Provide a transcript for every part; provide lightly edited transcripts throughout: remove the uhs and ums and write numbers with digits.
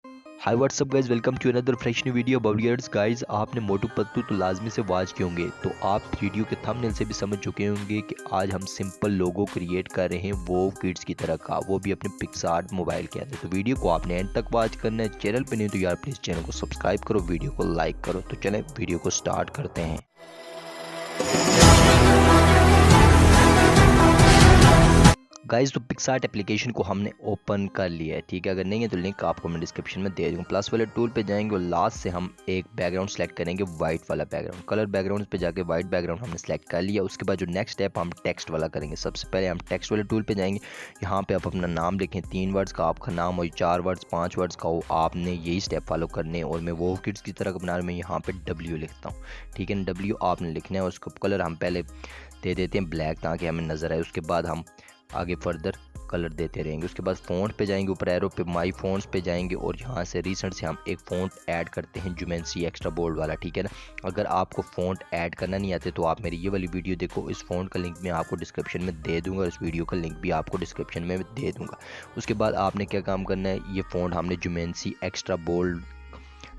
Hi whatsapp guys, welcome to another fresh new video about gears. Guys आपने मोटू पतलू तो लाजमी से वॉच किए होंगे, तो आप वीडियो के थंबनेल से भी समझ चुके होंगे कि आज हम सिंपल लोगो क्रिएट कर रहे हैं वो किड्स की तरह का, वो भी अपने पिक्सार्ट मोबाइल के अंदर। तो वीडियो को आपने एंड तक वॉच करना है। चैनल पे नहीं तो यार प्लीज़ चैनल को सब्सक्राइब करो, वीडियो को लाइक करो। तो चलें वीडियो को स्टार्ट करते हैं। गाइस तो पिक्सार्ट एप्लीकेशन को हमने ओपन कर लिया है, ठीक है। अगर नहीं है तो लिंक आपको मैं डिस्क्रिप्शन में दे दूँगा। प्लस वाले टूल पे जाएंगे और लास्ट से हम एक बैकग्राउंड सेलेक्ट करेंगे, वाइट वाला बैकग्राउंड। कलर बैकग्राउंड पे जाके वाइट बैकग्राउंड हमने सेलेक्ट कर लिया। उसके बाद जो नेक्स्ट स्टेप हम टेक्स्ट वाला करेंगे। सबसे पहले हम टेक्स्ट वाले टूल पे जाएंगे। यहाँ पे आप अपना नाम लिखें, 3 वर्ड्स का आपका नाम हो, 4 वर्ड्स 5 वर्ड्स का हो, आपने यही स्टेप फॉलो करने। और मैं वो किड्स की तरह बना रहा हूँ, मैं यहाँ पे W लिखता हूँ, ठीक है। W आपने लिखना है। उसका कलर हम पहले दे देते हैं ब्लैक, ताकि हमें नज़र आए। उसके बाद हम आगे फर्दर कलर देते रहेंगे। उसके बाद फ़ॉन्ट पे जाएंगे, ऊपर एरो पे माई फ़ॉन्ट्स पे जाएंगे और यहाँ से रिसेंट से हम एक फ़ॉन्ट ऐड करते हैं, जुमेंसी एक्स्ट्रा बोल्ड वाला, ठीक है ना। अगर आपको फ़ॉन्ट ऐड करना नहीं आते तो आप मेरी ये वाली वीडियो देखो, इस फ़ॉन्ट का लिंक मैं आपको डिस्क्रिप्शन में दे दूँगा, इस वीडियो का लिंक भी आपको डिस्क्रिप्शन में दे दूँगा। उसके बाद आपने क्या काम करना है, ये फ़ॉन्ट हमने जुमेंसी एक्स्ट्रा बोल्ड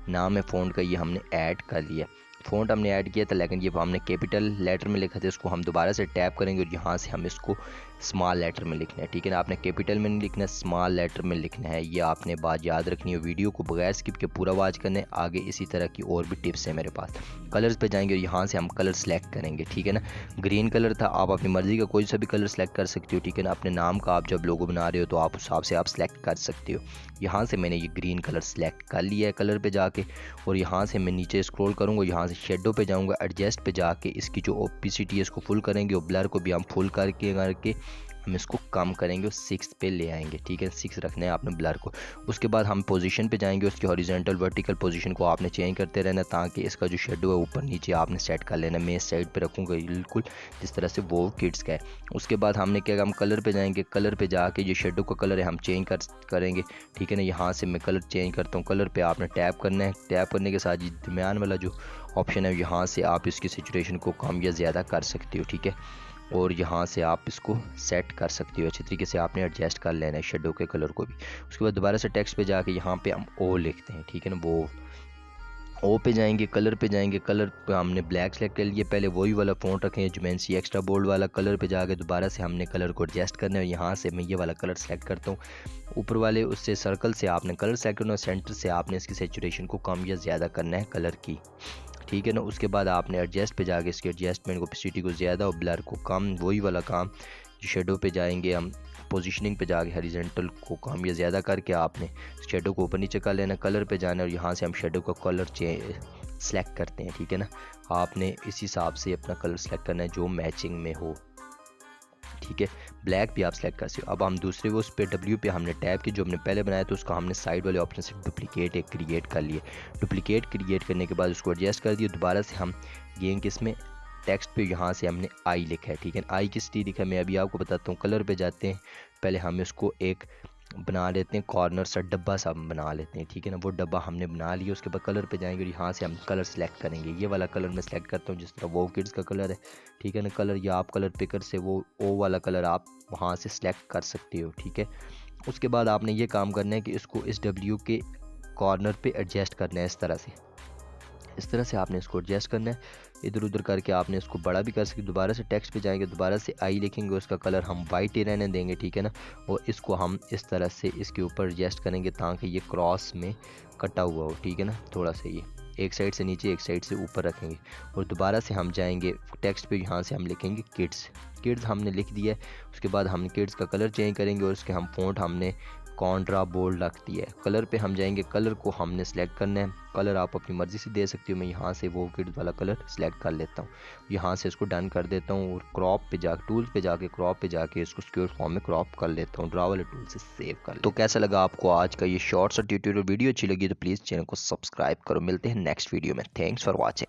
नाम है फ़ॉन्ट का, ये हमने ऐड कर लिया। फ़ॉन्ट हमने ऐड किया था, लेकिन ये हमने कैपिटल लेटर में लिखा था, इसको हम दोबारा से टैप करेंगे और यहाँ से हम इसको स्मॉल लेटर में लिखना है, ठीक है ना। आपने कैपिटल में नहीं लिखना, स्मॉल लेटर में लिखना है। ये आपने बात याद रखनी है। वीडियो को बगैर स्किप के पूरा वॉच करना है। आगे इसी तरह की और भी टिप्स है मेरे पास। कलर्स पे जाएंगे और यहाँ से हम कलर सेलेक्ट करेंगे, ठीक है ना। ग्रीन कलर था, आप अपनी मर्ज़ी का कोई सा भी कलर सेलेक्ट कर सकते हो, ठीक है ना। अपने नाम का आप जब लोगो बना रहे हो तो आप उस हिसाब से आप सेलेक्ट कर सकते हो। यहाँ से मैंने ये ग्रीन कलर सेलेक्ट कर लिया है कलर पे जाके, और यहाँ से मैं नीचे स्क्रॉल करूँगा, यहाँ से शेडो पे जाऊँगा, एडजस्ट पे जाके इसकी जो ओपेसिटी है इसको फुल करेंगे और ब्लर को भी हम फुल करके हम इसको कम करेंगे और 6 पे ले आएंगे, ठीक है। 6 रखना है आपने ब्लर को। उसके बाद हम पोजीशन पे जाएंगे, उसकी हॉरिजॉन्टल वर्टिकल पोजीशन को आपने चेंज करते रहना, ताकि इसका जो शेडो है ऊपर नीचे आपने सेट कर लेना। मैं इस साइड पे रखूँगा बिल्कुल जिस तरह से वो किड्स का है। उसके बाद हमने क्या, हम कलर पे जाएंगे, कलर पे जाके जो शेडो का कलर है हम चेंज करेंगे, ठीक है ना। यहाँ से मैं कलर चेंज करता हूँ, कलर पे आपने टैप करना है। टैप करने के साथ ये दरमियान वाला जो ऑप्शन है, यहाँ से आप इसकी सैचुरेशन को कम या ज़्यादा कर सकते हो, ठीक है। और यहाँ से आप इसको सेट कर सकते हो, अच्छी तरीके से आपने एडजस्ट कर लेना है शेडो के कलर को भी। उसके बाद दोबारा से टेक्स्ट पे जाके यहाँ पे हम ओ लिखते हैं, ठीक है ना। वो ओ पे जाएंगे, कलर पे जाएंगे, कलर पे हमने ब्लैक सेलेक्ट कर लिया, पहले वही वाला फ़ॉन्ट रखें जुमेंसी एक्स्ट्रा बोल्ड वाला। कलर पे जाके दोबारा से हमने कलर को एडजस्ट करना है। यहाँ से मैं ये वाला कलर सेलेक्ट करता हूँ, ऊपर वाले उससे सर्कल से आपने कलर सेलेक्ट करना है, सेंटर से आपने इसकी सैचुरेशन को कम या ज़्यादा करना है कलर की, ठीक है ना। उसके बाद आपने एडजस्ट पे जाके इसके एडजस्टमेंट को ओपेसिटी को ज़्यादा और ब्लर को कम, वही वाला काम जो शेडो पे जाएंगे हम, पोजीशनिंग पे जाके हॉरिजॉन्टल को कम या ज़्यादा करके आपने शेडो को ऊपर नीचे कर लेना। कलर पे जाना और यहाँ से हम शेडो का कलर सेलेक्ट करते हैं, ठीक है ना। आपने इस हिसाब से अपना कलर सेलेक्ट करना है जो मैचिंग में हो, ठीक है। ब्लैक भी आप सेलेक्ट कर सकते हो। अब हम दूसरे वो उस पर W पे हमने टैप की, जो हमने पहले बनाया तो उसका हमने साइड वाले ऑप्शन से डुप्लीकेट एक क्रिएट कर लिए। डुप्लीकेट क्रिएट करने के बाद उसको एडजस्ट कर दिया। दोबारा से हम ये किसमें टेक्स्ट पे यहाँ से हमने आई लिखा है, ठीक है। आई किस लिए लिखा है मैं अभी आपको बताता हूँ। कलर पे जाते हैं, पहले हम इसको एक बना लेते हैं, कॉर्नर सा डब्बा सा बना लेते हैं, ठीक है ना। वो डब्बा हमने बना लिया। उसके बाद कलर पे जाएंगे और यहाँ से हम कलर सेलेक्ट करेंगे। ये वाला कलर मैं सेलेक्ट करता हूँ जिस तरह वो किड्स का कलर है, ठीक है ना। कलर या आप कलर पिकर से वो ओ वाला कलर आप वहाँ से सेलेक्ट कर सकते हो, ठीक है। उसके बाद आपने ये काम करना है कि इसको इस W के कॉर्नर पे एडजस्ट करना है, इस तरह से आपने इसको एडजस्ट करना है। इधर उधर करके आपने इसको बड़ा भी कर सकते। दोबारा से टेक्स्ट पे जाएंगे, दोबारा से आई लिखेंगे, उसका कलर हम वाइट ही रहने देंगे, ठीक है ना। और इसको हम इस तरह से इसके ऊपर एडजस्ट करेंगे ताकि ये क्रॉस में कटा हुआ हो, ठीक है ना। थोड़ा सा ये एक साइड से नीचे एक साइड से ऊपर रखेंगे। और दोबारा से हम जाएंगे टेक्स्ट पे, यहाँ से हम लिखेंगे किड्स हमने लिख दिया है। उसके बाद हम किड्स का कलर चेंज करेंगे और उसके हम फ़ॉन्ट हमने कॉन्ट्रा बोल्ड रख दिया है। कलर पे हम जाएंगे, कलर को हमने सेलेक्ट करना है। कलर आप अपनी मर्ज़ी से दे सकते हो। मैं यहाँ से वो किड्स वाला कलर सेलेक्ट कर लेता हूँ, यहाँ से इसको डन कर देता हूँ और क्रॉप पे जाके टूल्स पे जाके क्रॉप पे जाके इसको स्क्वायर फॉर्म में क्रॉप कर लेता हूँ, ड्रा वाले टूल से सेव कर। तो कैसा लगा आपको आज का ये शॉर्ट सा ट्यूटोरियल? वीडियो अच्छी लगी तो प्लीज़ चैनल को सब्सक्राइब करो। मिलते हैं नेक्स्ट वीडियो में। Thanks for watching.